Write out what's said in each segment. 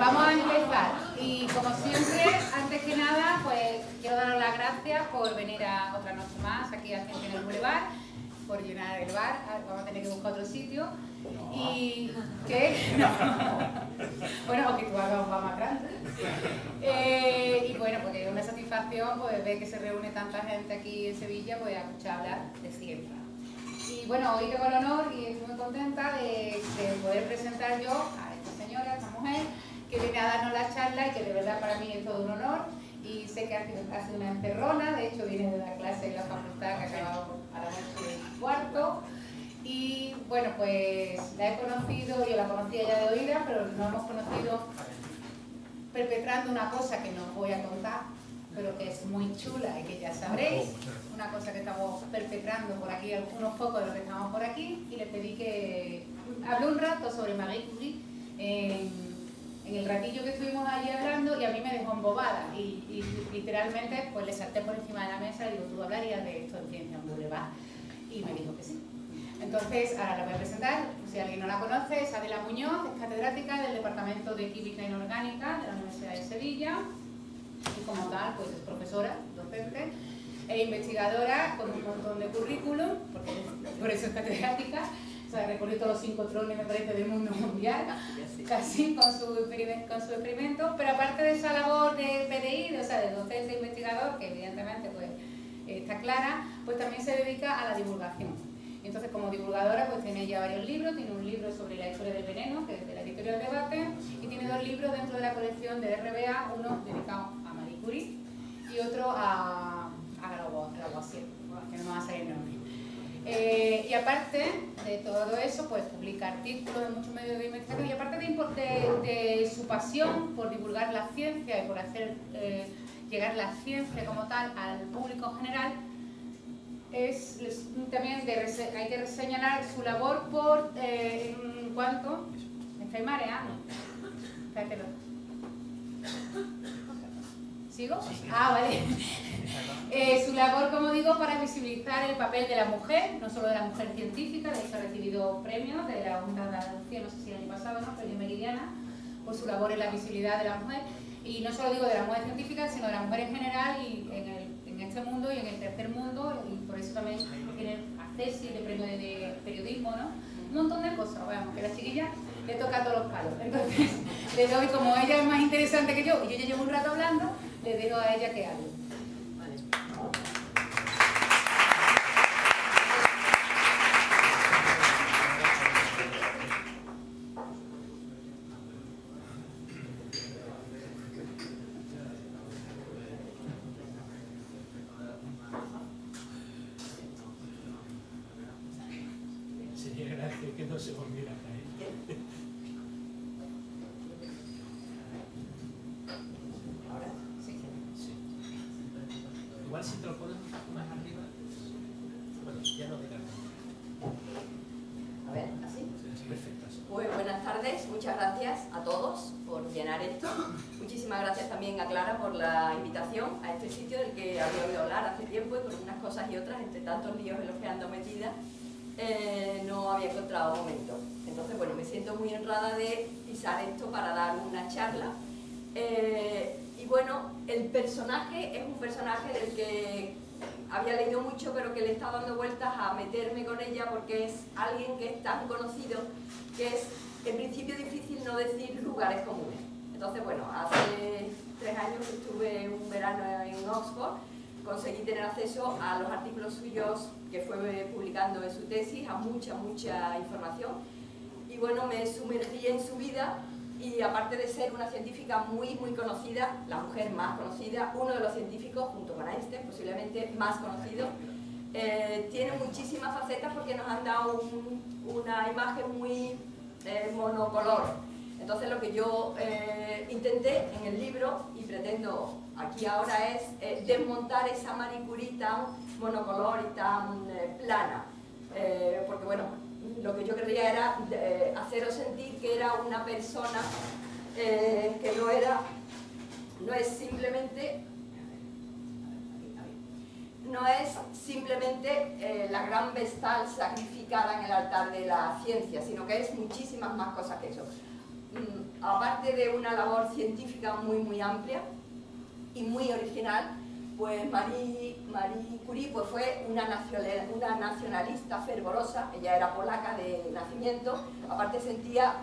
vamos a empezar. Y como siempre, antes que nada, pues quiero daros las gracias por venir a otra noche más aquí a Gente en el Boulevard, por llenar el bar. Vamos a tener que buscar otro sitio. Y ¿qué? No. Bueno, porque tú hagas un bar más grande. Y bueno, porque es una satisfacción pues, ver que se reúne tanta gente aquí en Sevilla pues, a escuchar hablar de ciencia. Y bueno, hoy tengo el honor y estoy muy contenta de poder presentar yo a esta señora, a esta mujer, que viene a darnos la charla y que de verdad para mí es todo un honor. Y sé que ha sido una encerrona, de hecho viene de la clase de la facultad que ha acabado a la noche del cuarto. Y bueno, pues la he conocido, yo la conocía ya de oída, pero nos hemos conocido perpetrando una cosa que no os voy a contar, pero que es muy chula y que ya sabréis, una cosa que estamos perpetrando por aquí, algunos pocos de los que estamos por aquí, y le pedí que hablé un rato sobre Marie Curie en el ratillo que estuvimos allí hablando y a mí me dejó embobada y literalmente pues le salté por encima de la mesa y digo, ¿tú hablarías de esto en Ciencia en Boulevard? Y me dijo que sí. Entonces, ahora la voy a presentar, si alguien no la conoce, es Adela Muñoz, es catedrática del Departamento de Química Inorgánica de la Universidad de Sevilla y como tal, pues es profesora, docente e investigadora con un montón de currículum, porque por eso es catedrática, o sea, recorrió todos los 5 trones, me parece, del mundo mundial, casi con su experimento, pero aparte de esa labor de PDI, o sea, de docente e investigador, que evidentemente pues, está clara, pues también se dedica a la divulgación. Entonces, como divulgadora, pues tiene ya varios libros, tiene un libro sobre la historia del veneno, que es de la editorial Debate, y tiene 2 libros dentro de la colección de RBA, uno dedicado a Marie Curie y otro a Lavoisier, que no me va a salir el nombre. Y aparte de todo eso, pues publica artículos en muchos medios de investigación y aparte de su pasión por divulgar la ciencia y por hacer llegar la ciencia como tal al público general, también hay que señalar su labor por en cuanto me estoy mareando. Espérate. ¿Sigo? Ah, vale. Su labor, como digo, para visibilizar el papel de la mujer, no solo de la mujer científica, de hecho ha recibido premios de la Junta de Andalucía, no sé si el año pasado, ¿no? Premio Meridiana, por su labor en la visibilidad de la mujer. Y no solo digo de la mujer científica, sino de la mujer en general y en este mundo y en el tercer mundo, y por eso también tiene acceso de premio de periodismo, ¿no? Un montón de cosas, vamos, que a la chiquilla le toca a todos los palos. Entonces, le doy, como ella es más interesante que yo, y yo ya llevo un rato hablando, le dejo a ella que hable. Vale. Que no se volviera a caer. ¿Ahora? Sí. Sí. Igual si te lo pones un poco más arriba. Bueno, ya no digas. A ver, ¿así? Perfecto. Pues buenas tardes, muchas gracias a todos por llenar esto. Muchísimas gracias también a Clara por la invitación a este sitio del que había oído hablar hace tiempo y por unas cosas y otras, entre tantos líos en los que ando metida. No había encontrado momento. Entonces, bueno, me siento muy honrada de pisar esto para dar una charla. Y bueno, el personaje es un personaje del que había leído mucho, pero que le está dando vueltas a meterme con ella porque es alguien que es tan conocido que es, en principio, difícil no decir lugares comunes. Entonces, bueno, hace 3 años estuve un verano en Oxford, conseguí tener acceso a los artículos suyos que fue publicando en su tesis, a mucha información, y bueno, me sumergí en su vida y aparte de ser una científica muy conocida, la mujer más conocida, uno de los científicos, junto con Einstein, posiblemente más conocido, tiene muchísimas facetas porque nos han dado una imagen muy monocolor. Entonces lo que yo intenté en el libro y pretendo aquí ahora es desmontar esa Marie Curie tan monocolor y tan plana, porque bueno, lo que yo quería era haceros sentir que era una persona que no es simplemente la gran vestal sacrificada en el altar de la ciencia, sino que es muchísimas más cosas que eso. aparte de una labor científica muy amplia y muy original, pues Marie Curie pues fue una nacionalista fervorosa. Ella era polaca de nacimiento, aparte sentía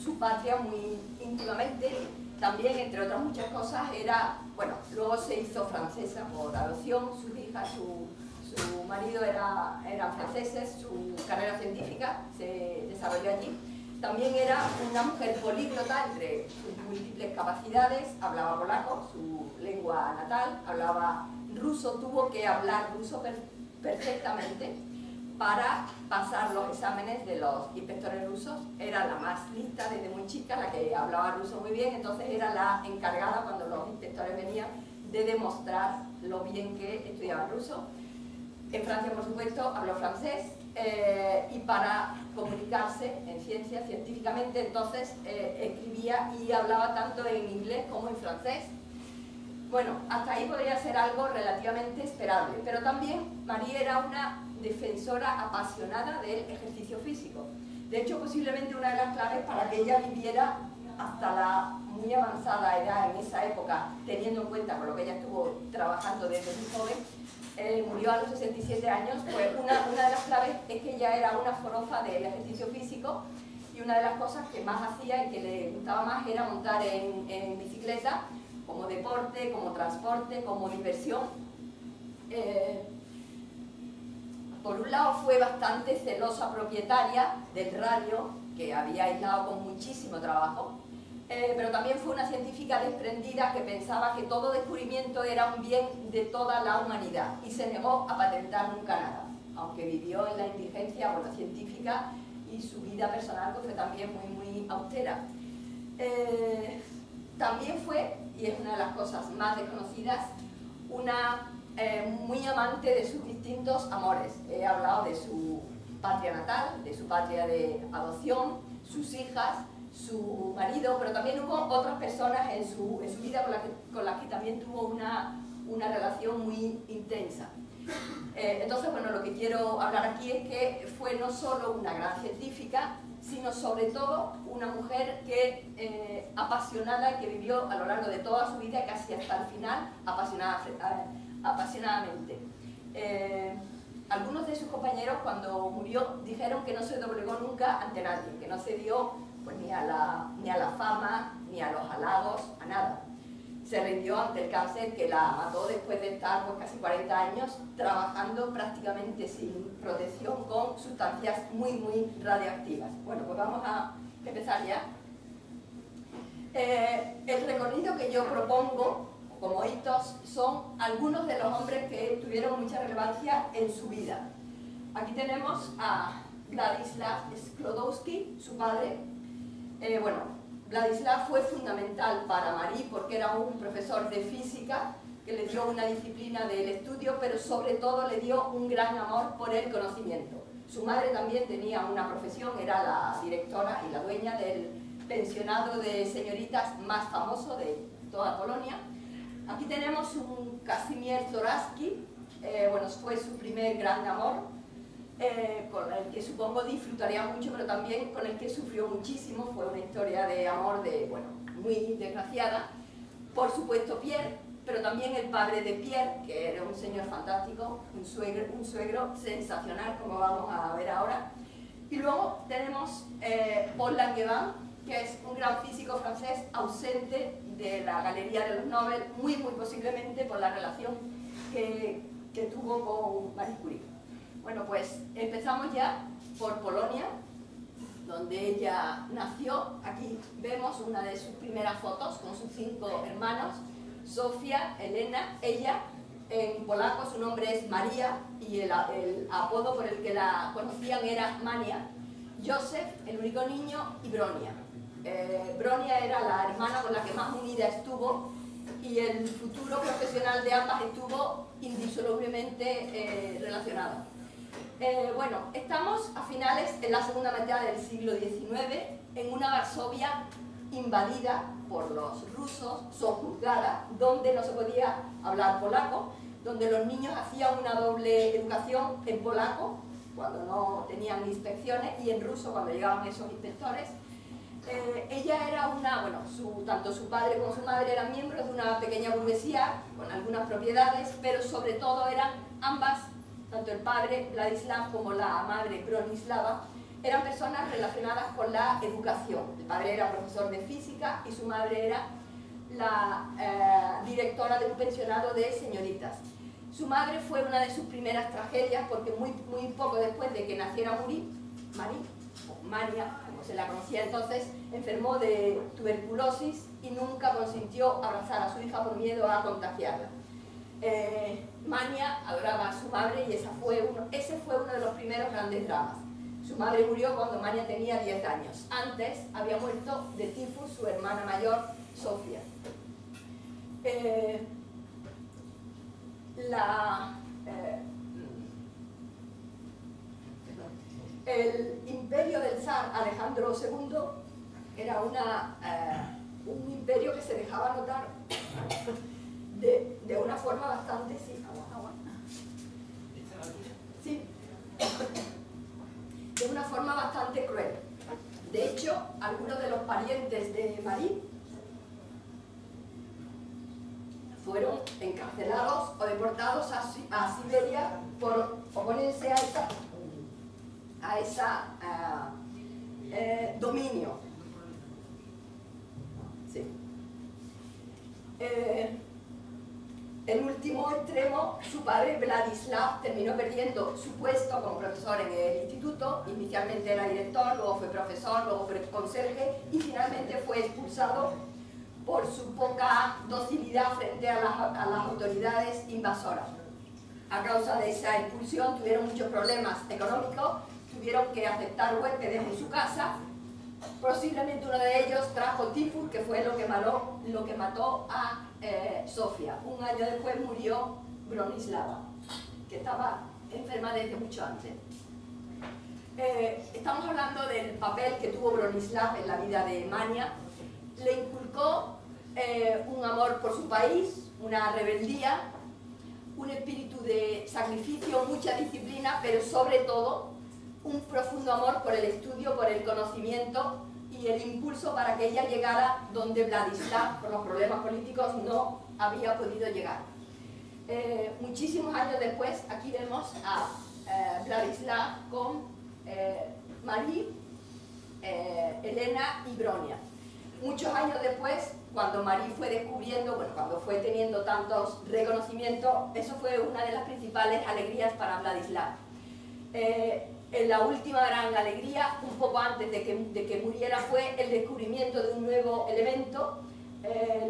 su patria muy íntimamente. También, entre otras muchas cosas, luego se hizo francesa por adopción. Sus hijas, su marido eran franceses, su carrera científica se desarrolló allí. También era una mujer políglota entre sus múltiples capacidades, hablaba polaco, su lengua natal, hablaba ruso, tuvo que hablar ruso perfectamente para pasar los exámenes de los inspectores rusos. Era la más lista desde muy chica, la que hablaba ruso muy bien, entonces era la encargada cuando los inspectores venían de demostrar lo bien que estudiaba ruso. En Francia, por supuesto, habló francés y para comunicarse en ciencias, científicamente, entonces escribía y hablaba tanto en inglés como en francés. Bueno, hasta ahí podría ser algo relativamente esperable, pero también Marie era una defensora apasionada del ejercicio físico. De hecho, posiblemente una de las claves para que ella viviera hasta la muy avanzada edad en esa época, teniendo en cuenta por lo que ella estuvo trabajando desde muy joven, murió a los 67 años, pues una de las claves es que ella era una forofa del ejercicio físico, y una de las cosas que más hacía y que le gustaba más era montar en bicicleta, como deporte, como transporte, como diversión. Por un lado fue bastante celosa propietaria del radio, que había aislado con muchísimo trabajo, pero también fue una científica desprendida que pensaba que todo descubrimiento era un bien de toda la humanidad y se negó a patentar nunca nada, aunque vivió en la indigencia científica, y su vida personal pues, fue también muy austera. También fue, y es una de las cosas más desconocidas, una muy amante de sus distintos amores. He hablado de su patria natal, de su patria de adopción, sus hijas, su marido, pero también hubo otras personas en su vida con las que también tuvo una relación muy intensa. Entonces, bueno, lo que quiero hablar aquí es que fue no solo una gran científica, sino sobre todo una mujer que apasionada, que vivió a lo largo de toda su vida, casi hasta el final, apasionadamente. Algunos de sus compañeros, cuando murió, dijeron que no se doblegó nunca ante nadie, que no se dio pues, ni a la fama, ni a los halagos, a nada. Se rindió ante el cáncer, que la mató después de estar pues, casi 40 años trabajando prácticamente sin protección con sustancias muy radioactivas. Bueno, pues vamos a empezar ya. El recorrido que yo propongo como hitos son algunos de los hombres que tuvieron mucha relevancia en su vida. Aquí tenemos a Władysław Sklodowski, su padre. Władysław fue fundamental para Marie porque era un profesor de física que le dio una disciplina del estudio, pero sobre todo le dio un gran amor por el conocimiento. Su madre también tenía una profesión, era la directora y la dueña del pensionado de señoritas más famoso de toda Polonia. Aquí tenemos un Kazimierz Zorawski, fue su primer gran amor, con el que supongo disfrutaría mucho, pero también con el que sufrió muchísimo. Fue una historia de amor muy desgraciada. Por supuesto Pierre, pero también el padre de Pierre, que era un señor fantástico, un suegro sensacional, como vamos a ver ahora. Y luego tenemos Paul Langevin, que es un gran físico francés ausente de la Galería de los Nobel, muy posiblemente por la relación que tuvo con Marie Curie. Bueno, pues empezamos ya por Polonia, donde ella nació. Aquí vemos una de sus primeras fotos con sus 5 hermanos, Sofía, Elena. Ella, en polaco, su nombre es María y el apodo por el que la conocían era Mania. Joseph, el único niño, y Bronia. Bronia era la hermana con la que más unida estuvo, y el futuro profesional de ambas estuvo indisolublemente relacionado. Estamos a finales, en la segunda mitad del siglo XIX, en una Varsovia invadida por los rusos, sojuzgada, donde no se podía hablar polaco, donde los niños hacían una doble educación en polaco, cuando no tenían inspecciones, y en ruso cuando llegaban esos inspectores. Ella era tanto su padre como su madre eran miembros de una pequeña burguesía con algunas propiedades, pero sobre todo eran ambas, tanto el padre Vladislav como la madre Bronislava, eran personas relacionadas con la educación. El padre era profesor de física y su madre era la directora de un pensionado de señoritas. Su madre fue una de sus primeras tragedias porque muy poco después de que naciera María, como se la conocía entonces, enfermó de tuberculosis y nunca consintió abrazar a su hija por miedo a contagiarla. Mania adoraba a su madre y ese fue uno de los primeros grandes dramas. Su madre murió cuando Mania tenía 10 años. Antes había muerto de tifus su hermana mayor, Sofía. El imperio del zar Alejandro II era un imperio que se dejaba notar de una forma bastante... Sí, de una forma bastante cruel. De hecho, algunos de los parientes de Marie fueron encarcelados o deportados a Siberia por oponerse a esa dominio. Sí. En último extremo, su padre Vladislav terminó perdiendo su puesto como profesor en el instituto. Inicialmente era director, luego fue profesor, luego fue conserje y finalmente fue expulsado por su poca docilidad frente a las autoridades invasoras. A causa de esa expulsión tuvieron muchos problemas económicos, tuvieron que aceptar huéspedes en su casa. Posiblemente uno de ellos trajo tifus, que fue lo que mató a Sofía. Un año después murió Bronislava, que estaba enferma desde mucho antes. Estamos hablando del papel que tuvo Bronislav en la vida de Mania. Le inculcó un amor por su país, una rebeldía, un espíritu de sacrificio, mucha disciplina, pero sobre todo un profundo amor por el estudio, por el conocimiento y el impulso para que ella llegara donde Vladislav, por los problemas políticos, no había podido llegar. Muchísimos años después, aquí vemos a Vladislav con Marie, Elena y Bronia. Muchos años después, cuando Marie fue descubriendo, cuando fue teniendo tantos reconocimientos, eso fue una de las principales alegrías para Vladislav. La última gran alegría, un poco antes de que muriera, fue el descubrimiento de un nuevo elemento,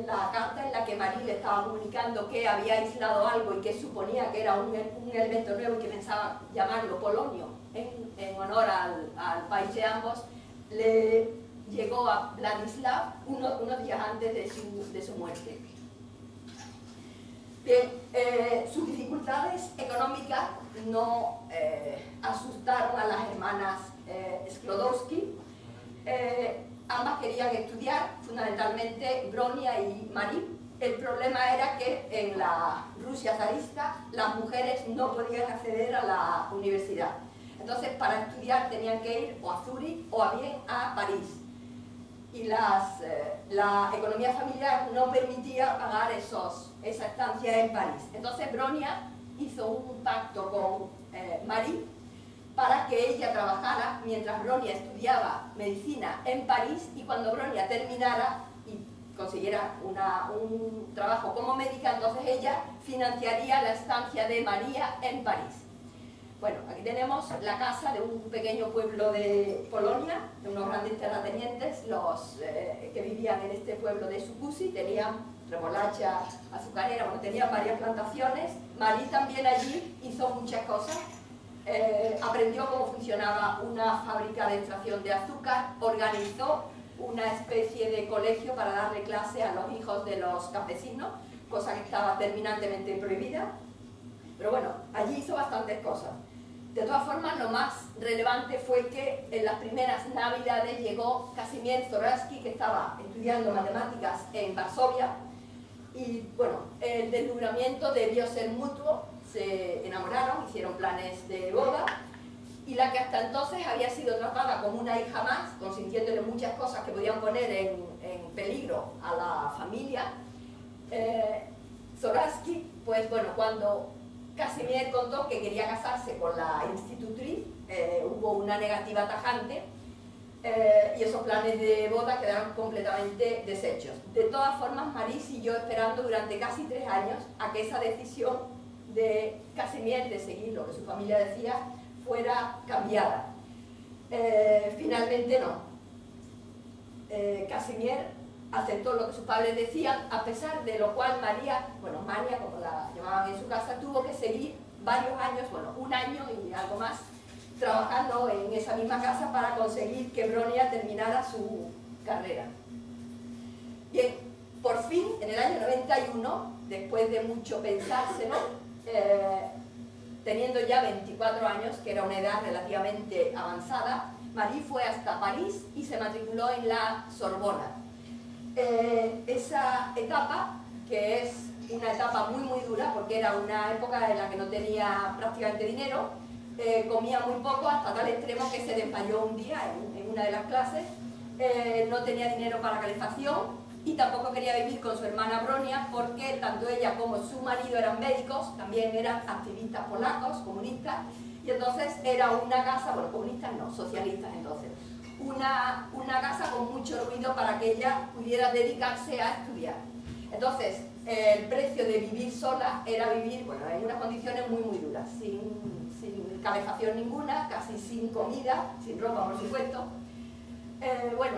la carta en la que Marie le estaba comunicando que había aislado algo y que suponía que era un elemento nuevo y que pensaba llamarlo polonio, en honor al país de ambos. Le llegó a Vladislav unos días antes de su muerte. Bien, sus dificultades económicas no asustaron a las hermanas Sklodowski. Ambas querían estudiar, fundamentalmente Bronia y Marie. El problema era que en la Rusia zarista las mujeres no podían acceder a la universidad. Entonces, para estudiar tenían que ir o a Zúrich o bien a París. Y la economía familiar no permitía pagar esa estancia en París. Entonces Bronia hizo un pacto con Marie para que ella trabajara mientras Bronia estudiaba medicina en París, y cuando Bronia terminara y consiguiera un trabajo como médica, entonces ella financiaría la estancia de María en París. Bueno, aquí tenemos la casa de un pequeño pueblo de Polonia, de unos grandes terratenientes, los que vivían en este pueblo de Sukusi. Tenían remolacha azucarera, tenían varias plantaciones. Marie también allí hizo muchas cosas. Aprendió cómo funcionaba una fábrica de extracción de azúcar, organizó una especie de colegio para darle clase a los hijos de los campesinos, cosa que estaba terminantemente prohibida. Pero bueno, allí hizo bastantes cosas. De todas formas, lo más relevante fue que en las primeras navidades llegó Kazimierz Zorarsky, que estaba estudiando matemáticas en Varsovia, y bueno, el deslumbramiento debió ser mutuo. Se enamoraron, hicieron planes de boda, y la que hasta entonces había sido tratada como una hija más, consintiéndole muchas cosas que podían poner en peligro a la familia, Zorarsky, pues bueno, cuando Casimir contó que quería casarse con la institutriz, hubo una negativa tajante, y esos planes de boda quedaron completamente deshechos. De todas formas, Marie siguió esperando durante casi 3 años a que esa decisión de Casimir de seguir lo que su familia decía fuera cambiada. Finalmente no. Casimir aceptó lo que sus padres decían, a pesar de lo cual María, bueno, María, como la llamaban en su casa, tuvo que seguir varios años, bueno, 1 año y algo más, trabajando en esa misma casa para conseguir que Bronia terminara su carrera. Bien, por fin, en el año 91, después de mucho pensárselo, teniendo ya 24 años, que era una edad relativamente avanzada, Marie fue hasta París y se matriculó en la Sorbona. Esa etapa, que es una etapa muy dura, porque era una época en la que no tenía prácticamente dinero, comía muy poco, hasta tal extremo que se desmayó un día en una de las clases, no tenía dinero para calefacción y tampoco quería vivir con su hermana Bronia, porque tanto ella como su marido eran médicos, también eran activistas polacos, comunistas, y entonces era una casa, bueno, comunistas no, socialistas entonces, una casa con mucho ruido para que ella pudiera dedicarse a estudiar. Entonces, el precio de vivir sola era vivir, bueno, en unas condiciones muy duras, sin calefacción ninguna, casi sin comida, sin ropa por supuesto. Bueno,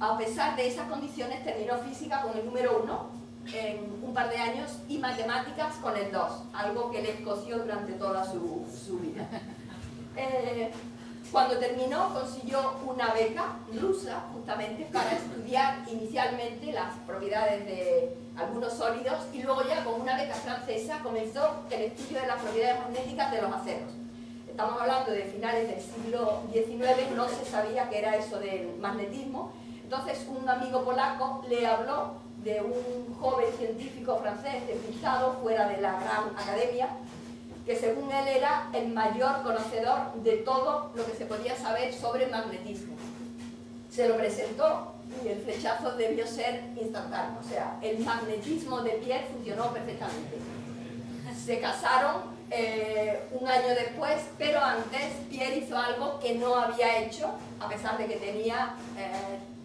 a pesar de esas condiciones terminó física con el número 1 en un par de años y matemáticas con el 2, algo que le escoció durante toda su vida. Cuando terminó consiguió una beca rusa justamente para estudiar inicialmente las propiedades de algunos sólidos y luego ya con una beca francesa comenzó el estudio de las propiedades magnéticas de los aceros. Estamos hablando de finales del siglo XIX, no se sabía qué era eso del magnetismo. Entonces un amigo polaco le habló de un joven científico francés despistado fuera de la gran academia, que según él era el mayor conocedor de todo lo que se podía saber sobre magnetismo. Se lo presentó y el flechazo debió ser instantáneo, o sea, el magnetismo de Pierre funcionó perfectamente. Se casaron 1 año después, pero antes Pierre hizo algo que no había hecho, a pesar de que tenía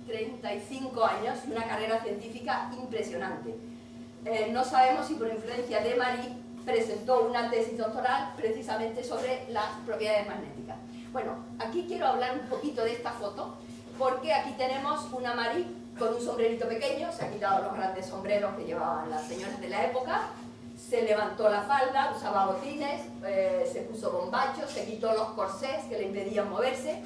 35 años y una carrera científica impresionante. No sabemos si por influencia de Marie presentó una tesis doctoral precisamente sobre las propiedades magnéticas. Bueno, aquí quiero hablar un poquito de esta foto, porque aquí tenemos una Marie con un sombrerito pequeño, se ha quitado los grandes sombreros que llevaban las señoras de la época, se levantó la falda, usaba botines, se puso bombachos, se quitó los corsés que le impedían moverse,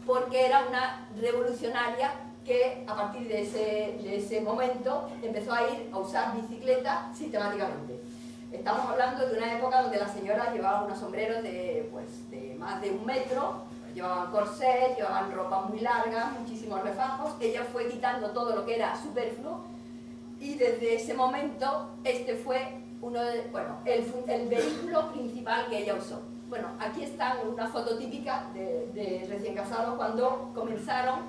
porque era una revolucionaria que a partir de ese momento empezó a ir a usar bicicleta sistemáticamente. Estamos hablando de una época donde las señoras llevaban unos sombreros de más de 1 metro, llevaban corsés, llevaban ropa muy larga, muchísimos refajos. Ella fue quitando todo lo que era superfluo y desde ese momento este fue el vehículo principal que ella usó. Bueno, aquí está una foto típica de recién casados cuando comenzaron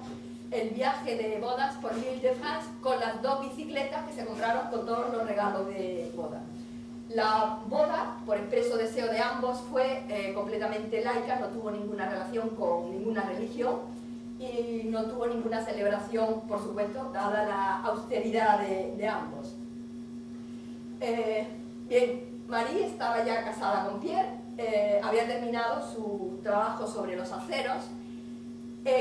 el viaje de bodas por l'Île-de-France con las 2 bicicletas que se compraron con todos los regalos de boda. La boda, por expreso deseo de ambos, fue completamente laica, no tuvo ninguna relación con ninguna religión y no tuvo ninguna celebración, por supuesto, dada la austeridad de ambos. Bien, Marie estaba ya casada con Pierre, había terminado su trabajo sobre los aceros,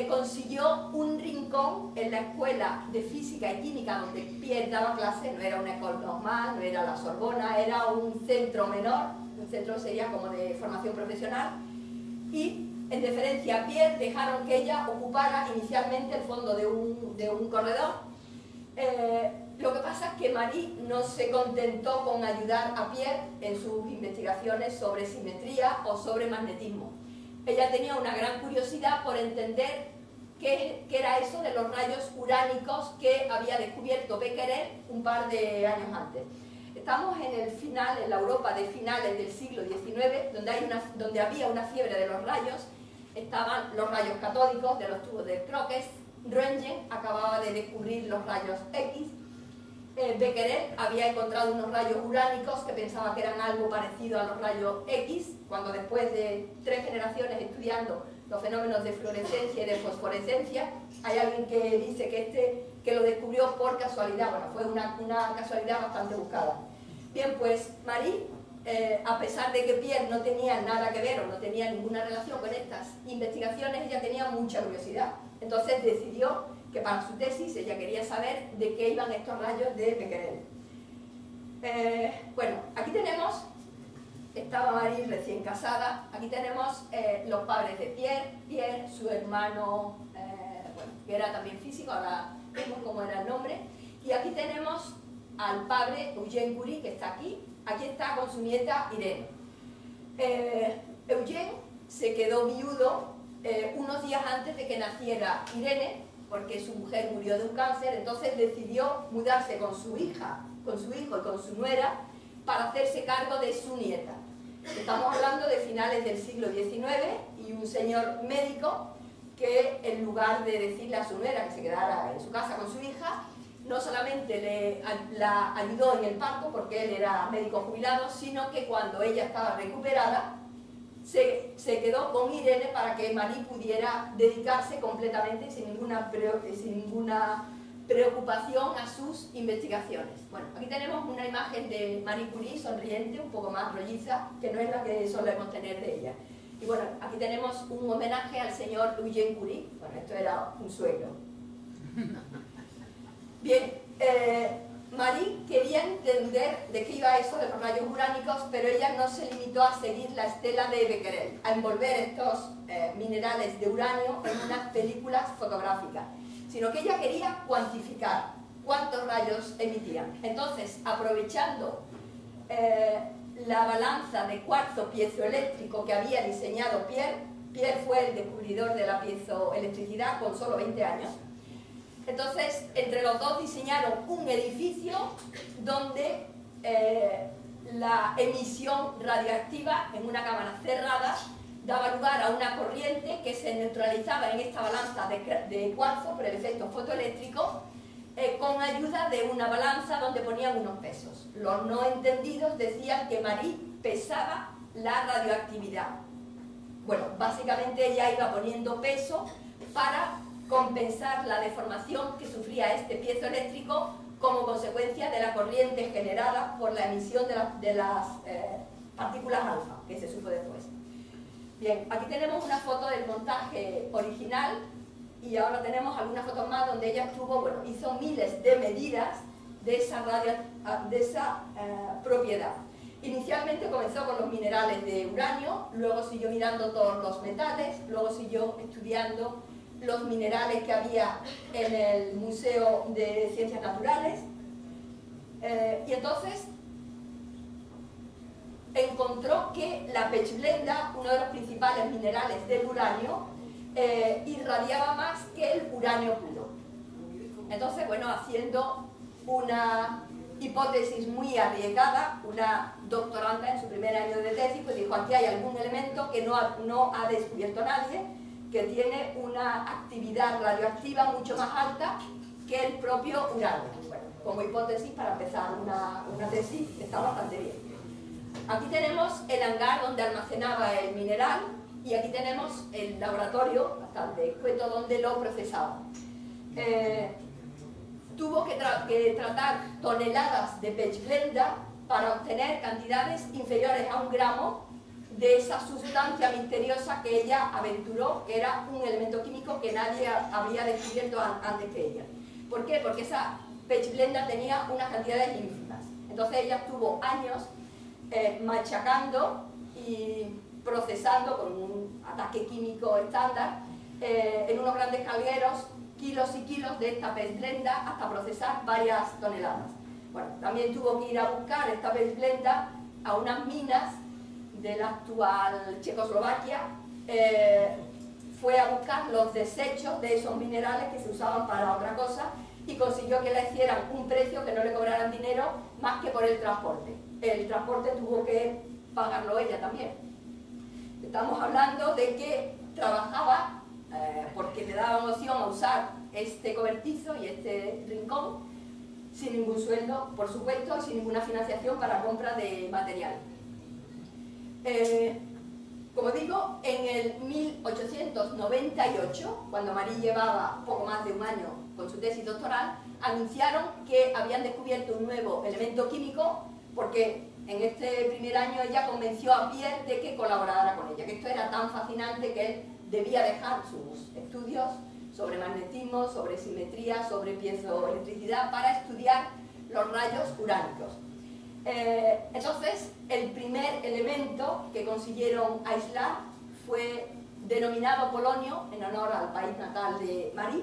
consiguió un rincón en la escuela de física y química donde Pierre daba clase, no era una école normale, no era la Sorbona, era un centro menor, un centro sería como de formación profesional, y en deferencia a Pierre dejaron que ella ocupara inicialmente el fondo de un corredor. Lo que pasa es que Marie no se contentó con ayudar a Pierre en sus investigaciones sobre simetría o sobre magnetismo. Ella tenía una gran curiosidad por entender qué era eso de los rayos uránicos que había descubierto Becquerel un par de años antes. Estamos en la Europa de finales del siglo XIX, donde había una fiebre de los rayos estaban los rayos catódicos de los tubos de Crookes, Röntgen acababa de descubrir los rayos X, Becquerel había encontrado unos rayos uránicos que pensaba que eran algo parecido a los rayos X, cuando después de 3 generaciones estudiando los fenómenos de fluorescencia y de fosforescencia, hay alguien que dice que lo descubrió por casualidad. Bueno, fue una casualidad bastante buscada. Bien, pues Marie, a pesar de que Pierre no tenía nada que ver o no tenía ninguna relación con estas investigaciones, ella tenía mucha curiosidad. Entonces decidió que para su tesis ella quería saber de qué iban estos rayos de Becquerel. Bueno, aquí tenemos, estaba Marie recién casada, aquí tenemos los padres de Pierre, su hermano, bueno, que era también físico, ahora vemos cómo era el nombre, y aquí tenemos al padre Eugène Curie, que está aquí está con su nieta Irene. Eugène se quedó viudo unos días antes de que naciera Irene, porque su mujer murió de un cáncer, entonces decidió mudarse con su hija, con su hijo y con su nuera para hacerse cargo de su nieta. Estamos hablando de finales del siglo XIX y un señor médico que en lugar de decirle a su nuera que se quedara en su casa con su hija, no solamente la ayudó en el parto, porque él era médico jubilado, sino que cuando ella estaba recuperada, se quedó con Irene para que Marie pudiera dedicarse completamente sin ninguna preocupación a sus investigaciones. Bueno, aquí tenemos una imagen de Marie Curie sonriente, un poco más rolliza, que no es la que solemos tener de ella. Y bueno, aquí tenemos un homenaje al señor Eugène Curie. Bueno, esto era un suegro. Bien, Marie quería entender de qué iba eso de los rayos uránicos, pero ella no se limitó a seguir la estela de Becquerel, a envolver estos minerales de uranio en unas películas fotográficas, sino que ella quería cuantificar cuántos rayos emitían. Entonces, aprovechando la balanza de cuarzo piezoeléctrico que había diseñado Pierre fue el descubridor de la piezoelectricidad con solo 20 años. Entonces, entre los dos diseñaron un edificio donde la emisión radiactiva en una cámara cerrada daba lugar a una corriente que se neutralizaba en esta balanza de cuarzo por el efecto fotoeléctrico con ayuda de una balanza donde ponían unos pesos. Los no entendidos decían que Marie pesaba la radioactividad. Bueno, básicamente ella iba poniendo peso para compensar la deformación que sufría este piezoeléctrico como consecuencia de la corriente generada por la emisión de las partículas alfa, que se supo después. Bien, aquí tenemos una foto del montaje original y ahora tenemos algunas fotos más donde ella estuvo, bueno, hizo miles de medidas de esa propiedad. Inicialmente comenzó con los minerales de uranio, luego siguió mirando todos los metales, luego siguió estudiando los minerales que había en el Museo de Ciencias Naturales y entonces encontró que la pechblenda, uno de los principales minerales del uranio, irradiaba más que el uranio puro. Entonces, bueno, haciendo una hipótesis muy arriesgada, una doctoranda en su primer año de tesis pues dijo: aquí hay algún elemento que no ha descubierto nadie, que tiene una actividad radioactiva mucho más alta que el propio uranio. Bueno, como hipótesis para empezar una tesis está bastante bien. Aquí tenemos el hangar donde almacenaba el mineral y aquí tenemos el laboratorio, bastante escueto, donde lo procesaba. Tuvo que tratar toneladas de pechblenda para obtener cantidades inferiores a 1 gramo de esa sustancia misteriosa que ella aventuró que era un elemento químico que nadie había descubierto antes que ella. ¿Por qué? Porque esa pechblenda tenía unas cantidades ínfimas. Entonces ella estuvo años machacando y procesando con un ataque químico estándar en unos grandes calderos kilos y kilos de esta pechblenda hasta procesar varias toneladas. Bueno, también tuvo que ir a buscar esta pechblenda a unas minas de la actual Checoslovaquia, fue a buscar los desechos de esos minerales que se usaban para otra cosa y consiguió que le hicieran un precio que no le cobraran dinero más que por el transporte. El transporte tuvo que pagarlo ella también. Estamos hablando de que trabajaba porque le daban opción a usar este cobertizo y este rincón sin ningún sueldo, por supuesto, sin ninguna financiación para compra de material. Como digo, en el 1898, cuando Marie llevaba poco más de un año con su tesis doctoral, anunciaron que habían descubierto un nuevo elemento químico, porque en este primer año ella convenció a Pierre de que colaborara con ella, que esto era tan fascinante que él debía dejar sus estudios sobre magnetismo, sobre simetría, sobre piezoelectricidad para estudiar los rayos uránicos. Entonces, el primer elemento que consiguieron aislar fue denominado polonio, en honor al país natal de Marie,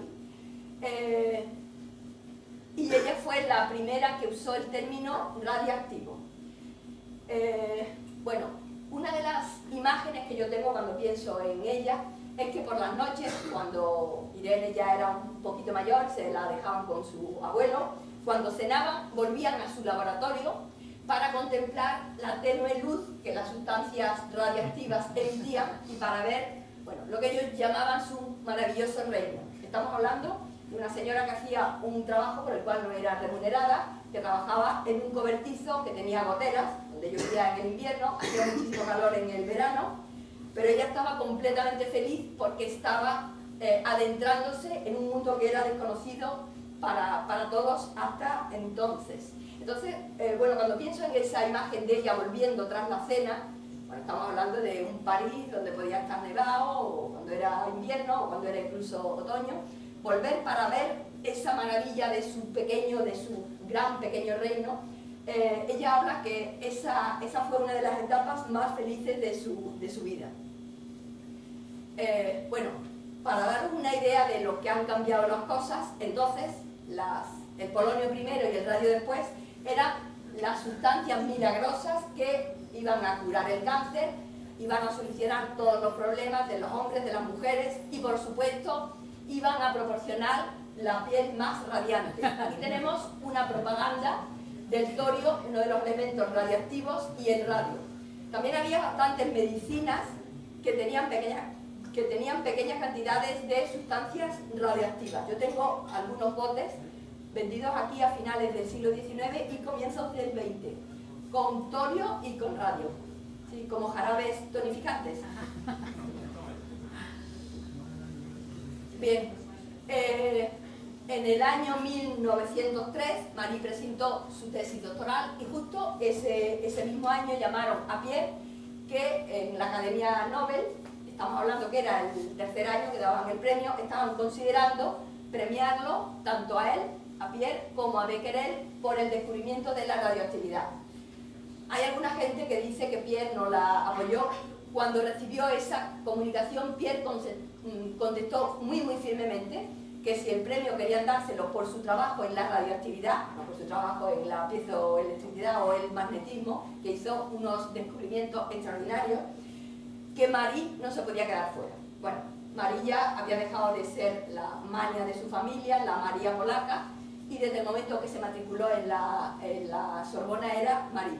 y ella fue la primera que usó el término radiactivo. Bueno, una de las imágenes que yo tengo cuando pienso en ella es que por las noches, cuando Irene ya era un poquito mayor, se la dejaban con su abuelo, cuando cenaban volvían a su laboratorio para contemplar la tenue luz que las sustancias radiactivas emitían y para ver, bueno, lo que ellos llamaban su maravilloso reino. Estamos hablando de una señora que hacía un trabajo por el cual no era remunerada, que trabajaba en un cobertizo que tenía goteras, donde llovía en el invierno, hacía muchísimo calor en el verano, pero ella estaba completamente feliz porque estaba adentrándose en un mundo que era desconocido para todos hasta entonces. Entonces, bueno, cuando pienso en esa imagen de ella volviendo tras la cena, bueno, estamos hablando de un París donde podía estar nevado, o cuando era invierno, o cuando era incluso otoño, volver para ver esa maravilla de su gran pequeño reino. Ella habla que esa fue una de las etapas más felices de su vida. Bueno, para daros una idea de lo que han cambiado las cosas, entonces el polonio primero y el radio después eran las sustancias milagrosas que iban a curar el cáncer, iban a solucionar todos los problemas de los hombres, de las mujeres y por supuesto iban a proporcionar la piel más radiante. Aquí tenemos una propaganda del torio, uno de los elementos radiactivos, y el radio. También había bastantes medicinas que tenían pequeñas cantidades de sustancias radiactivas. Yo tengo algunos botes vendidos aquí a finales del siglo XIX y comienzos del XX, con torio y con radio, ¿sí? Como jarabes tonificantes. Bien, en el año 1903 Marie presentó su tesis doctoral y justo ese mismo año llamaron a Pierre, que en la Academia Nobel, estamos hablando que era el tercer año que daban el premio, estaban considerando premiarlo tanto a él, a Pierre, como a Becquerel por el descubrimiento de la radioactividad. Hay alguna gente que dice que Pierre no la apoyó. Cuando recibió esa comunicación, Pierre contestó muy firmemente que si el premio querían dárselo por su trabajo en la radioactividad, no por su trabajo en la piezoelectricidad o el magnetismo, que hizo unos descubrimientos extraordinarios, que Marie no se podía quedar fuera. Bueno, Marie ya había dejado de ser la Mania de su familia, la María polaca, y desde el momento que se matriculó en la Sorbona era Marie.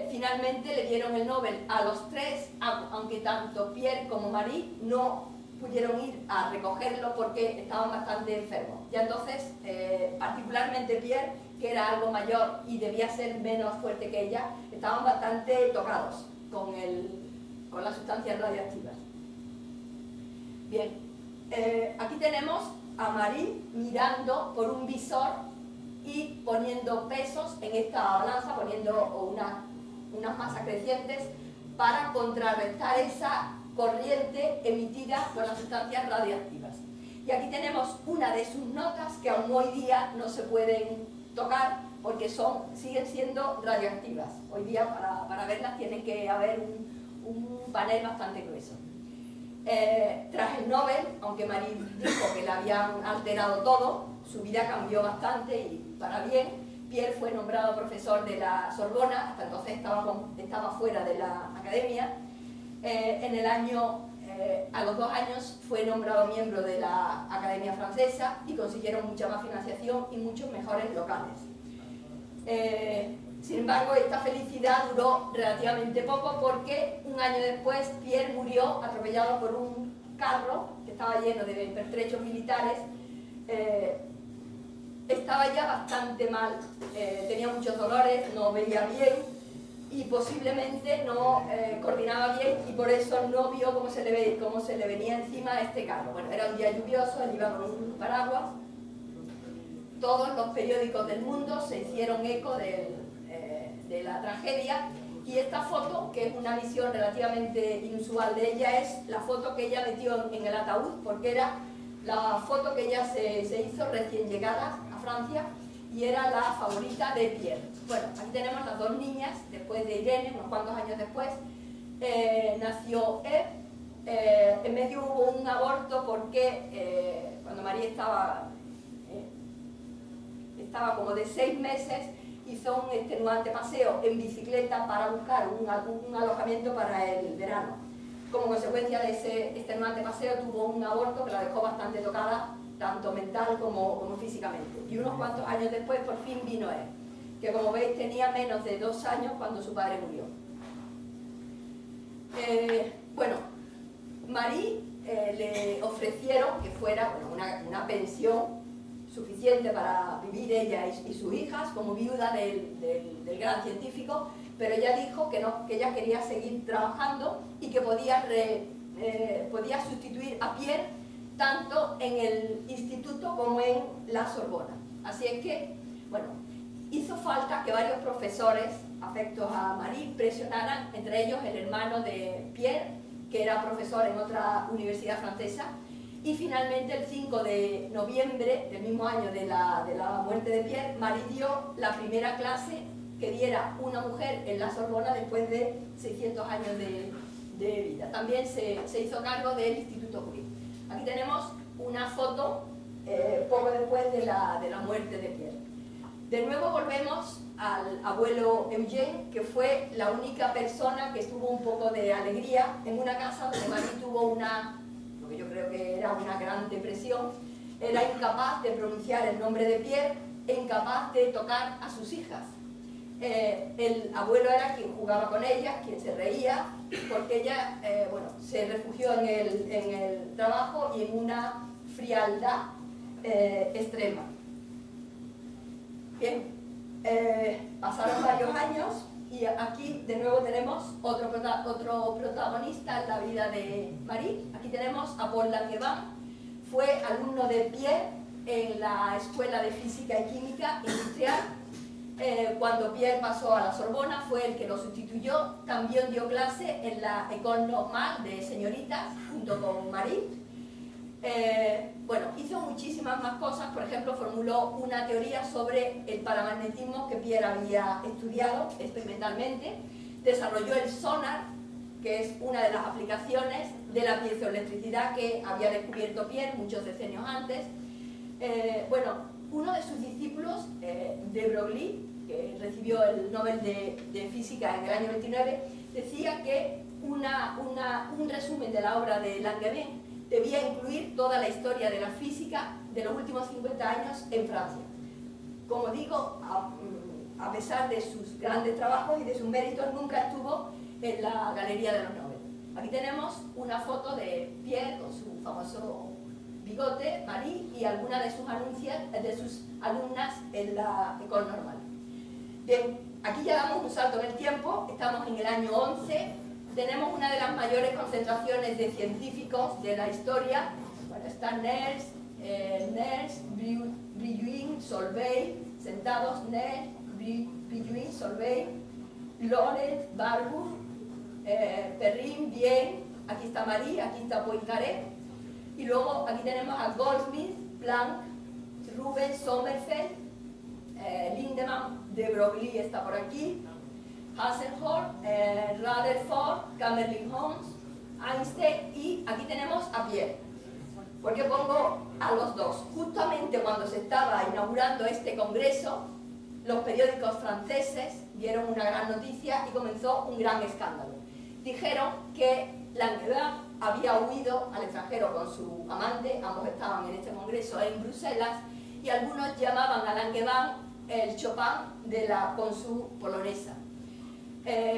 Finalmente le dieron el Nobel a los tres, aunque tanto Pierre como Marie no pudieron ir a recogerlo porque estaban bastante enfermos. Ya entonces, particularmente Pierre, que era algo mayor y debía ser menos fuerte que ella, estaban bastante tocados con las sustancias radiactivas. Bien, aquí tenemos a Marie mirando por un visor y poniendo pesos en esta balanza, poniendo unas masas crecientes para contrarrestar esa corriente emitida por las sustancias radiactivas. Y aquí tenemos una de sus notas que aún hoy día no se pueden tocar porque siguen siendo radioactivas. Hoy día para verlas tiene que haber un panel bastante grueso. Tras el Nobel, aunque Marie dijo que le habían alterado todo, su vida cambió bastante y para bien. Pierre fue nombrado profesor de la Sorbona, hasta entonces estaba fuera de la academia. A los 2 años fue nombrado miembro de la Academia Francesa y consiguieron mucha más financiación y muchos mejores locales. Sin embargo, esta felicidad duró relativamente poco porque un año después Pierre murió atropellado por un carro que estaba lleno de pertrechos militares. Estaba ya bastante mal, tenía muchos dolores, no veía bien y posiblemente no coordinaba bien, y por eso no vio cómo se le venía encima este carro. Bueno, era un día lluvioso, él iba con un paraguas. Todos los periódicos del mundo se hicieron eco de la tragedia, y esta foto, que es una visión relativamente inusual de ella, es la foto que ella metió en el ataúd, porque era la foto que ella se hizo recién llegada a Francia y era la favorita de Pierre. Bueno, aquí tenemos las dos niñas, después de Irene, unos cuantos años después, nació Eve. En medio hubo un aborto porque cuando María estaba como de 6 meses, hizo un extenuante paseo en bicicleta para buscar un alojamiento para el verano. Como consecuencia de ese extenuante paseo tuvo un aborto que la dejó bastante tocada, tanto mental como físicamente. Y unos cuantos años después por fin vino él, que como veis tenía menos de 2 años cuando su padre murió. Bueno, Marie le ofrecieron que fuera una pensión suficiente para vivir ella y sus hijas como viuda del gran científico, pero ella dijo que no, que ella quería seguir trabajando y que podía sustituir a Pierre tanto en el instituto como en la Sorbona. Así es que, bueno, hizo falta que varios profesores afectos a Marie presionaran, entre ellos el hermano de Pierre, que era profesor en otra universidad francesa. Y finalmente, el 5 de noviembre del mismo año de la muerte de Pierre, Marie dio la primera clase que diera una mujer en la Sorbona después de 600 años de vida. También se hizo cargo del Instituto Curie. Aquí tenemos una foto poco después de la muerte de Pierre. De nuevo volvemos al abuelo Eugène, que fue la única persona que tuvo un poco de alegría en una casa donde Marie tuvo lo que yo creo que era una gran depresión. Era incapaz de pronunciar el nombre de Pierre e incapaz de tocar a sus hijas. El abuelo era quien jugaba con ellas, quien se reía, porque ella se refugió en el trabajo y en una frialdad extrema. Bien, pasaron varios años y aquí de nuevo tenemos otro protagonista en la vida de Marie. Aquí tenemos a Paul Langevin. Fue alumno de Pierre en la Escuela de Física y Química Industrial. Cuando Pierre pasó a la Sorbona fue el que lo sustituyó. También dio clase en la École Normale de señoritas junto con Marie. Hizo muchísimas más cosas. Por ejemplo, formuló una teoría sobre el paramagnetismo que Pierre había estudiado experimentalmente. Desarrolló el sonar, que es una de las aplicaciones de la piezoelectricidad que había descubierto Pierre muchos decenios antes. Uno de sus discípulos, de Broglie, que recibió el Nobel de Física en el año 29, decía que un resumen de la obra de Langevin debía incluir toda la historia de la física de los últimos 50 años en Francia. Como digo, a pesar de sus grandes trabajos y de sus méritos, nunca estuvo en la Galería de los Nobel. Aquí tenemos una foto de Pierre con su famoso bigote, Marie, y algunas de sus alumnas en la École Normale. Bien, aquí ya damos un salto en el tiempo, estamos en el año 11, tenemos una de las mayores concentraciones de científicos de la historia. Bueno, están Nernst, Brillouin, Solvay, sentados, Nernst, Brillouin, Solvay, Lorentz, Barbour, Perrin, Bien, aquí está Marie, aquí está Poincaré, y luego aquí tenemos a Goldsmith, Planck, Rubens, Sommerfeld, Lindemann, de Broglie está por aquí, Hasselhoff, Rutherford, Kamerlingh-Onnes, Einstein, y aquí tenemos a Pierre. ¿Por qué pongo a los dos? Justamente cuando se estaba inaugurando este congreso, los periódicos franceses dieron una gran noticia y comenzó un gran escándalo. Dijeron que Langevin había huido al extranjero con su amante, ambos estaban en este congreso en Bruselas, y algunos llamaban a Langevin el Chopin con su polonesa.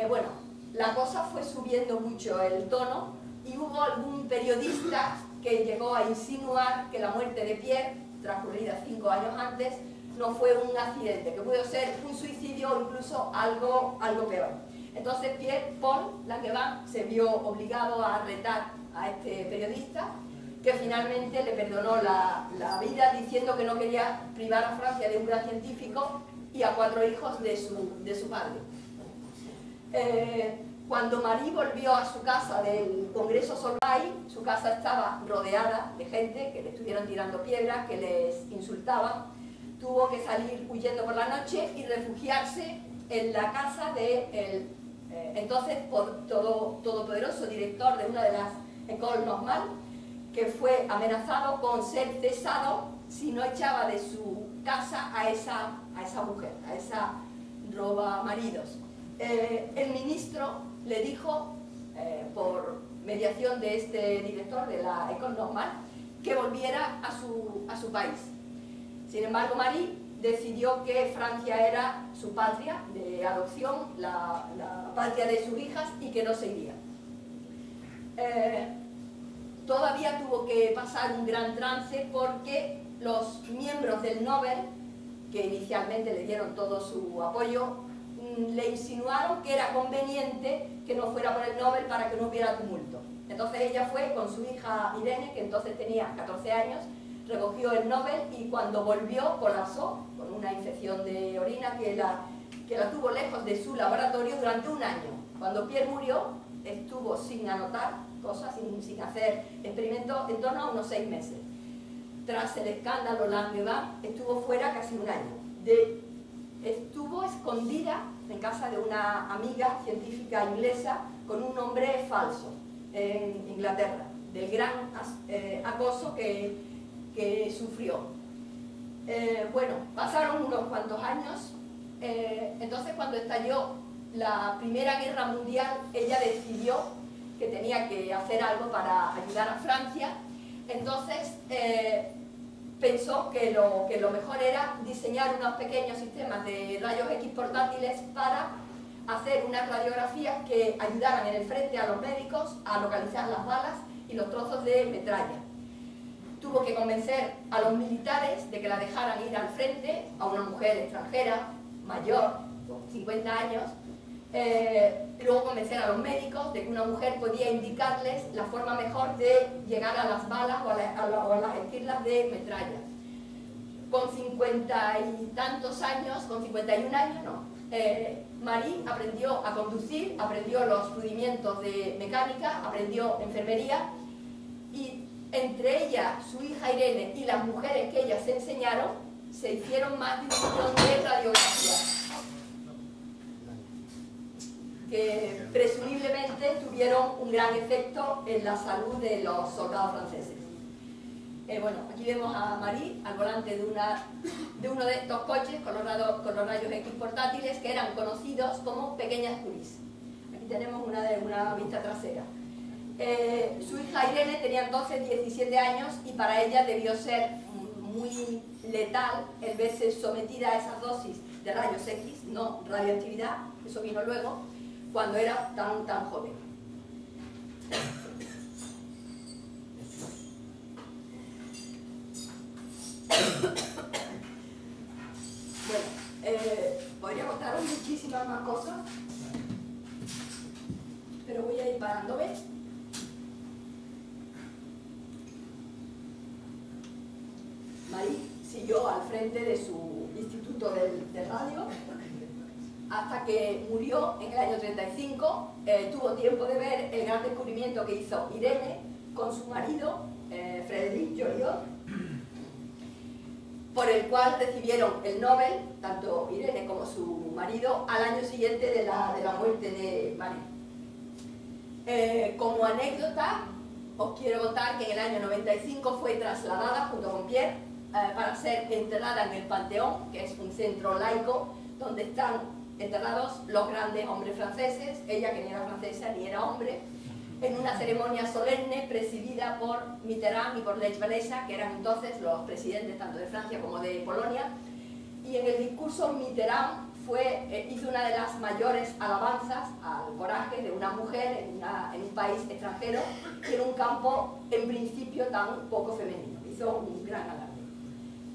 Bueno, la cosa fue subiendo mucho el tono y hubo algún periodista que llegó a insinuar que la muerte de Pierre, transcurrida 5 años antes, no fue un accidente, que pudo ser un suicidio o incluso algo peor. Entonces Pierre-Paul Langevin se vio obligado a retar a este periodista, que finalmente le perdonó la vida diciendo que no quería privar a Francia de un gran científico y a 4 hijos de su padre. Cuando Marie volvió a su casa del Congreso Solvay, su casa estaba rodeada de gente que le estuvieron tirando piedras, que les insultaban. Tuvo que salir huyendo por la noche y refugiarse en la casa del entonces todopoderoso director de una de las Écoles Normales, que fue amenazado con ser cesado si no echaba de su casa a esa mujer, a esa roba maridos. El ministro le dijo, por mediación de este director de la École Normale, que volviera a su país. Sin embargo, Marie decidió que Francia era su patria de adopción, la patria de sus hijas, y que no se iría. Todavía tuvo que pasar un gran trance porque los miembros del Nobel, que inicialmente le dieron todo su apoyo, le insinuaron que era conveniente que no fuera por el Nobel para que no hubiera tumulto. Entonces ella fue con su hija Irene, que entonces tenía 14 años, recogió el Nobel y cuando volvió colapsó con una infección de orina que la tuvo lejos de su laboratorio durante un año. Cuando Pierre murió, estuvo sin anotar cosas, sin hacer experimentos, en torno a unos 6 meses. Tras el escándalo Langevin, estuvo fuera casi un año. Estuvo escondida en casa de una amiga científica inglesa con un nombre falso en Inglaterra, del gran acoso que sufrió. Bueno, pasaron unos cuantos años, entonces cuando estalló la Primera Guerra Mundial, ella decidió que tenía que hacer algo para ayudar a Francia. Entonces pensó que lo mejor era diseñar unos pequeños sistemas de rayos X portátiles para hacer unas radiografías que ayudaran en el frente a los médicos a localizar las balas y los trozos de metralla. Tuvo que convencer a los militares de que la dejaran ir al frente, a una mujer extranjera, mayor, con 50 años, y luego convencer a los médicos de que una mujer podía indicarles la forma mejor de llegar a las balas o a las esquirlas de metralla. Con 50 y tantos años, con 51 años, no, Marie aprendió a conducir, aprendió los rudimentos de mecánica, aprendió enfermería, y entre ella, su hija Irene y las mujeres que ellas se enseñaron, se hicieron más de 1 millón de radiografías que presumiblemente tuvieron un gran efecto en la salud de los soldados franceses. Bueno, aquí vemos a Marie al volante de uno de estos coches con los rayos X portátiles que eran conocidos como pequeñas curis. Aquí tenemos una vista trasera. Su hija Irene tenía entonces 17 años y para ella debió ser muy letal el verse sometida a esas dosis de rayos X, no radioactividad, eso vino luego, cuando era tan joven. Bueno, podría contaros muchísimas más cosas, pero voy a ir parándome. Marie siguió al frente de su instituto de radio hasta que murió en el año 35. Tuvo tiempo de ver el gran descubrimiento que hizo Irene con su marido, Frédéric Joliot, por el cual recibieron el Nobel, tanto Irene como su marido, al año siguiente de la muerte de Marie. Como anécdota, os quiero contar que en el año 95 fue trasladada junto con Pierre para ser enterrada en el Panteón, que es un centro laico donde están enterrados los grandes hombres franceses, ella que ni era francesa ni era hombre, en una ceremonia solemne presidida por Mitterrand y por Lech Walesa, que eran entonces los presidentes tanto de Francia como de Polonia, y en el discurso Mitterrand hizo una de las mayores alabanzas al coraje de una mujer en un país extranjero y en un campo en principio tan poco femenino. Hizo un gran alarde.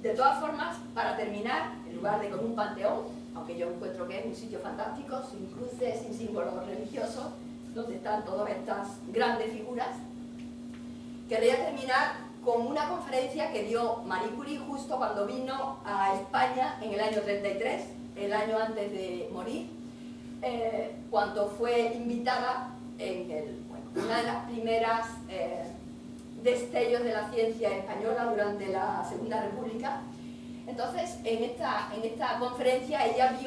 De todas formas, para terminar, en lugar de con un panteón, aunque yo encuentro que es un sitio fantástico, sin cruces, sin símbolos religiosos, donde están todas estas grandes figuras, quería terminar con una conferencia que dio Marie Curie justo cuando vino a España en el año 33, el año antes de morir, cuando fue invitada en una de las primeras destellos de la ciencia española durante la Segunda República. Entonces, en esta conferencia ella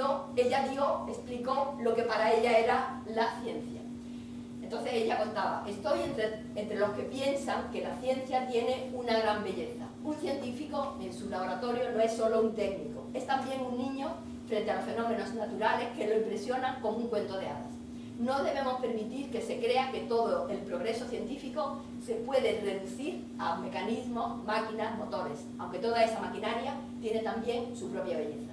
explicó lo que para ella era la ciencia. Entonces ella contaba: estoy entre los que piensan que la ciencia tiene una gran belleza. Un científico en su laboratorio no es solo un técnico, es también un niño frente a los fenómenos naturales que lo impresionan como un cuento de hadas. No debemos permitir que se crea que todo el progreso científico se puede reducir a mecanismos, máquinas, motores, aunque toda esa maquinaria tiene también su propia belleza.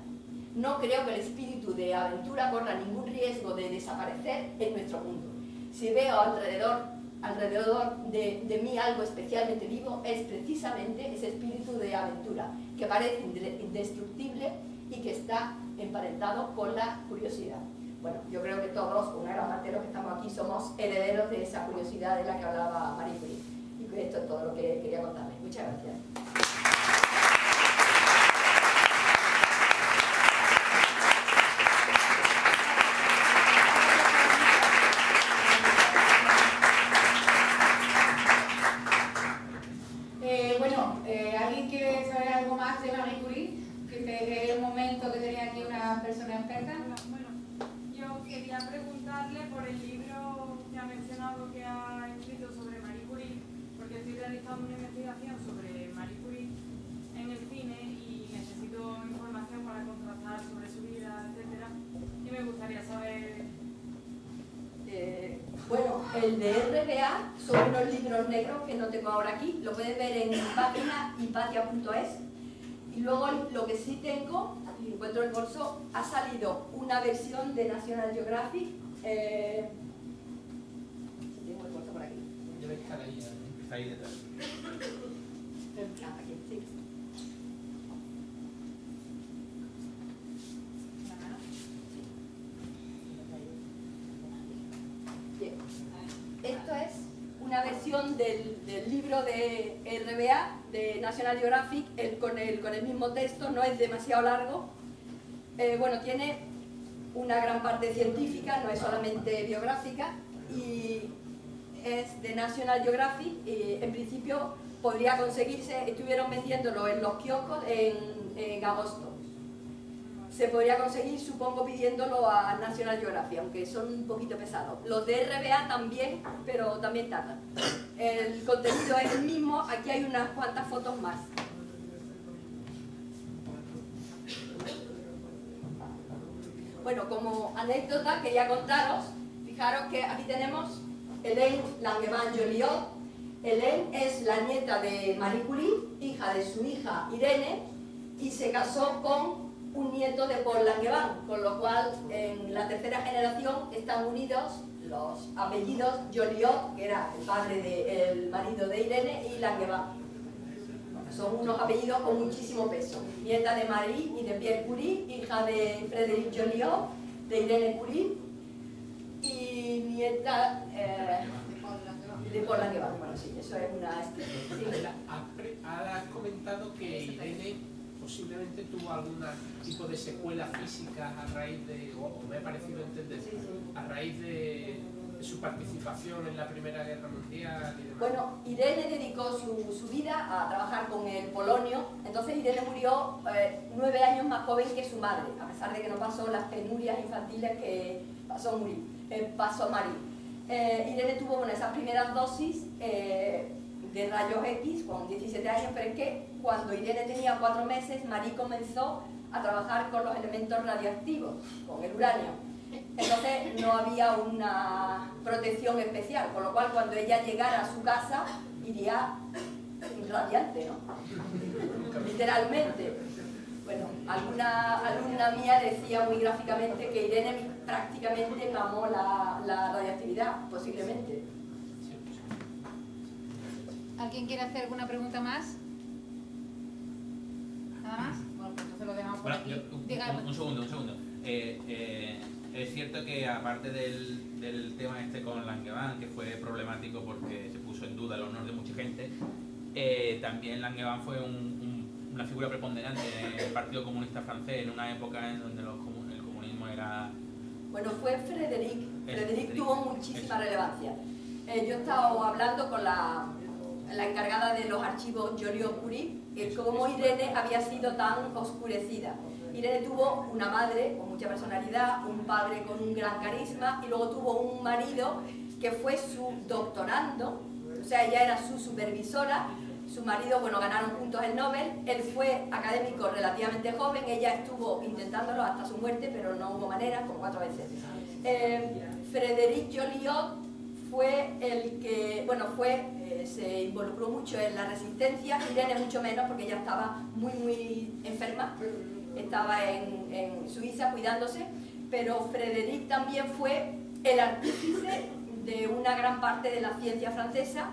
No creo que el espíritu de aventura corra ningún riesgo de desaparecer en nuestro mundo. Si veo alrededor de mí algo especialmente vivo, es precisamente ese espíritu de aventura, que parece indestructible y que está emparentado con la curiosidad. Bueno, yo creo que todos, una gran parte de los que estamos aquí, somos herederos de esa curiosidad de la que hablaba Marie Curie. Y que esto es todo lo que quería contarles. Muchas gracias. ¿Alguien quiere saber algo más de Marie Curie? Que es el momento que tenía aquí una persona experta. Bueno, yo quería preguntarle por el libro que ha mencionado que ha escrito sobre Marie Curie, porque estoy realizando una investigación sobre Marie Curie en el cine y necesito información para contrastar sobre su vida, etcétera, y me gustaría saber... Bueno, el de RBA son unos libros negros que no tengo ahora aquí, lo pueden ver en mi página hipatia.es. Y luego lo que sí tengo, aquí encuentro el bolso, ha salido una versión de National Geographic. Tengo el bolso por aquí. Debe estar ahí, está ahí detrás. Aquí, sí. Bien. Esto es una versión del libro de RBA, de National Geographic, con el mismo texto, no es demasiado largo. Bueno, tiene una gran parte científica, no es solamente biográfica, y es de National Geographic. En principio podría conseguirse, estuvieron vendiéndolo en los kioscos en agosto. Se podría conseguir, supongo, pidiéndolo a National Geographic, aunque son un poquito pesados. Los de RBA también, pero también tardan. El contenido es el mismo, aquí hay unas cuantas fotos más. Bueno, como anécdota quería contaros, fijaros que aquí tenemos Hélène Langevin-Joliot. Hélène es la nieta de Marie Curie, hija de su hija Irene, y se casó con un nieto de Paul Langevin, con lo cual en la tercera generación están unidos los apellidos Joliot, que era el padre el marido de Irene, y Langevin. Bueno, son unos apellidos con muchísimo peso. Nieta de Marie y de Pierre Curie, hija de Frédéric Joliot, de Irene Curie, y nieta de Paul Langevin. Bueno, sí, eso es una... Sí. Has comentado que Irene posiblemente tuvo algún tipo de secuela física a raíz de, o me ha parecido entender, a raíz de su participación en la Primera Guerra Mundial y demás. Bueno, Irene dedicó su vida a trabajar con el polonio. Entonces Irene murió 9 años más joven que su madre, a pesar de que no pasó las penurias infantiles que pasó Marie. Irene tuvo esas primeras dosis de rayos X con 17 años, pero es que cuando Irene tenía 4 meses, Marie comenzó a trabajar con los elementos radiactivos, con el uranio. Entonces no había una protección especial, con lo cual cuando ella llegara a su casa iría radiante, ¿no? Literalmente. Bueno, alguna alumna mía decía muy gráficamente que Irene prácticamente mamó la radioactividad, posiblemente. ¿Alguien quiere hacer alguna pregunta más? ¿Nada más? Bueno, pues entonces lo dejamos por aquí. Un segundo. Es cierto que aparte del tema este con Langevin, que fue problemático porque se puso en duda el honor de mucha gente, también Langevin fue una figura preponderante en el Partido Comunista Francés en una época en donde el comunismo era... Bueno, fue Frédéric. Frédéric tuvo muchísima relevancia. Yo he estado hablando con la encargada de los archivos Joliot-Curie, cómo Irene había sido tan oscurecida. Irene tuvo una madre con mucha personalidad, un padre con un gran carisma y luego tuvo un marido que fue su doctorando, o sea, ella era su supervisora. Su marido, bueno, ganaron juntos el Nobel, él fue académico relativamente joven, ella estuvo intentándolo hasta su muerte, pero no hubo manera, como 4 veces. Frédéric Joliot fue el que, bueno, se involucró mucho en la resistencia, Irene mucho menos porque ella estaba muy enferma, estaba en Suiza cuidándose, pero Frédéric también fue el artífice de una gran parte de la ciencia francesa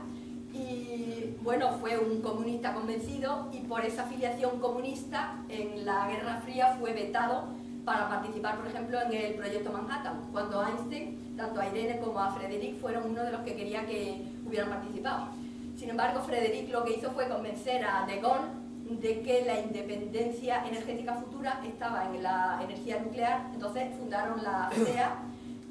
y, bueno, fue un comunista convencido y por esa afiliación comunista en la Guerra Fría fue vetado para participar, por ejemplo, en el proyecto Manhattan, cuando Einstein, tanto a Irene como a Frédéric, fueron uno de los que quería que hubieran participado. Sin embargo, Frédéric lo que hizo fue convencer a De Gaulle de que la independencia energética futura estaba en la energía nuclear, entonces fundaron la CEA,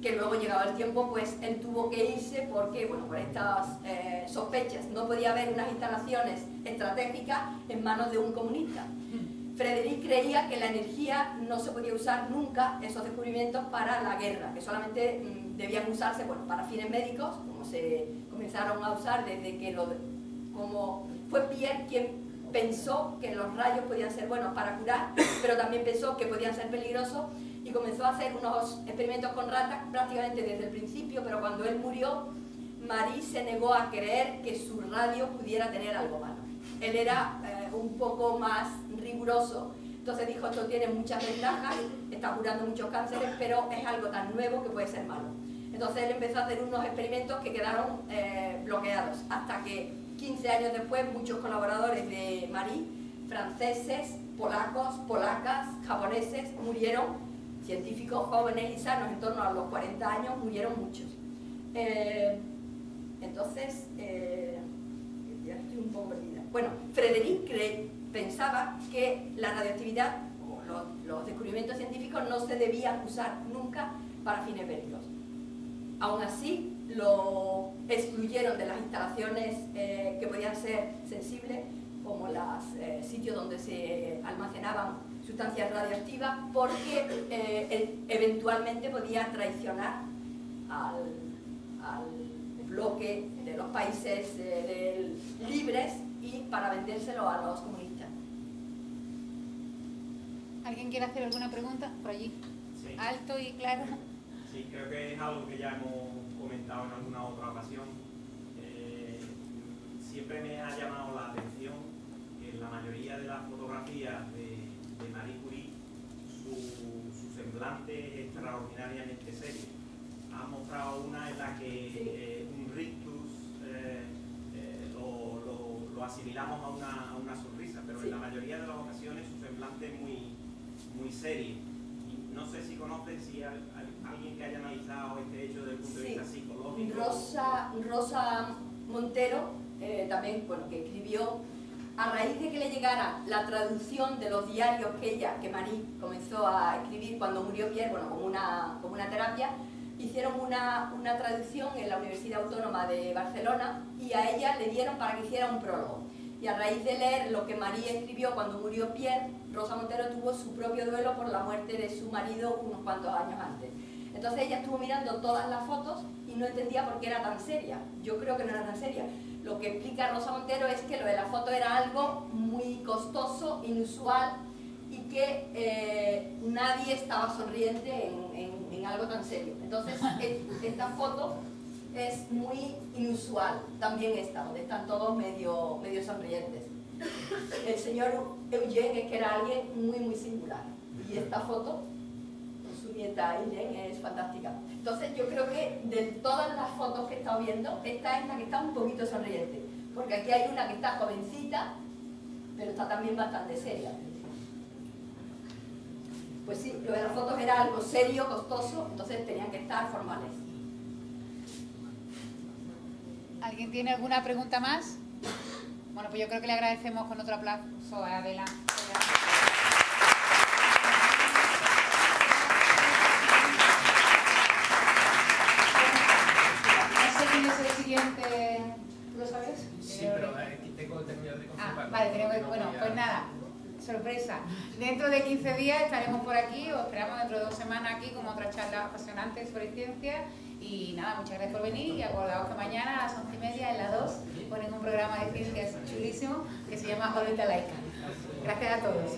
que luego, llegado el tiempo, pues él tuvo que irse porque, bueno, por estas sospechas, no podía haber unas instalaciones estratégicas en manos de un comunista. Frédéric creía que la energía no se podía usar nunca, esos descubrimientos, para la guerra, que solamente debían usarse, bueno, para fines médicos, como se comenzaron a usar desde que como fue Pierre quien pensó que los rayos podían ser buenos para curar, pero también pensó que podían ser peligrosos y comenzó a hacer unos experimentos con ratas prácticamente desde el principio, pero cuando él murió, Marie se negó a creer que su radio pudiera tener algo malo. Él era un poco más riguroso, entonces dijo, esto tiene muchas ventajas, está curando muchos cánceres, pero es algo tan nuevo que puede ser malo. Entonces él empezó a hacer unos experimentos que quedaron bloqueados, hasta que 15 años después muchos colaboradores de Marie, franceses, polacos, polacas, japoneses, murieron, científicos jóvenes y sanos, en torno a los 40 años, murieron muchos. Entonces, ya estoy un poco perdida. Bueno, Frédéric pensaba que la radioactividad, o los descubrimientos científicos, no se debían usar nunca para fines bélicos. Aún así, lo excluyeron de las instalaciones que podían ser sensibles, como los sitios donde se almacenaban sustancias radioactivas, porque eventualmente podía traicionar al bloque de los países libres y para vendérselo a los comunistas. ¿Alguien quiere hacer alguna pregunta? Por allí. Sí. Alto y claro. Sí, creo que es algo que ya hemos comentado en alguna otra ocasión. Siempre me ha llamado la atención que en la mayoría de las fotografías de Marie Curie su semblante es extraordinariamente serio. Ha mostrado una en la que un rictus lo asimilamos a una sonrisa, pero en la mayoría de las ocasiones su semblante es muy serio. Y no sé si conocen si hay alguien que haya analizado este hecho desde el punto de vista psicológico. Rosa Montero, también, bueno, que escribió, a raíz de que le llegara la traducción de los diarios que Marie comenzó a escribir cuando murió Pierre, bueno, como una terapia, hicieron una traducción en la Universidad Autónoma de Barcelona y a ella le dieron para que hiciera un prólogo. Y a raíz de leer lo que Marie escribió cuando murió Pierre, Rosa Montero tuvo su propio duelo por la muerte de su marido unos cuantos años antes. Entonces ella estuvo mirando todas las fotos y no entendía por qué era tan seria. Yo creo que no era tan seria. Lo que explica Rosa Montero es que lo de la foto era algo muy costoso, inusual y que nadie estaba sonriente en algo tan serio. Entonces esta foto es muy inusual, también esta, donde están todos medio sonrientes. El señor Eugene es que era alguien muy, muy singular. Y esta foto con su nieta Eugene es fantástica. Entonces yo creo que de todas las fotos que he estado viendo, esta es la que está un poquito sonriente. Porque aquí hay una que está jovencita, pero está también bastante seria. Pues sí, lo de las fotos era algo serio, costoso, entonces tenían que estar formales. ¿Alguien tiene alguna pregunta más? Bueno, pues yo creo que le agradecemos con otro aplauso a Adela. No sé quién es el siguiente, ¿tú lo sabes? Sí, pero aquí tengo terminado de confirmar. Vale, bueno, pues nada, sorpresa. Dentro de 15 días estaremos por aquí, os esperamos dentro de 2 semanas aquí con otra charla apasionante sobre ciencia. Y nada, muchas gracias por venir y acordaos que mañana a las 11:30 en la 2 ponen un programa de ciencias chulísimo que se llama Órbita Laica. Gracias a todos.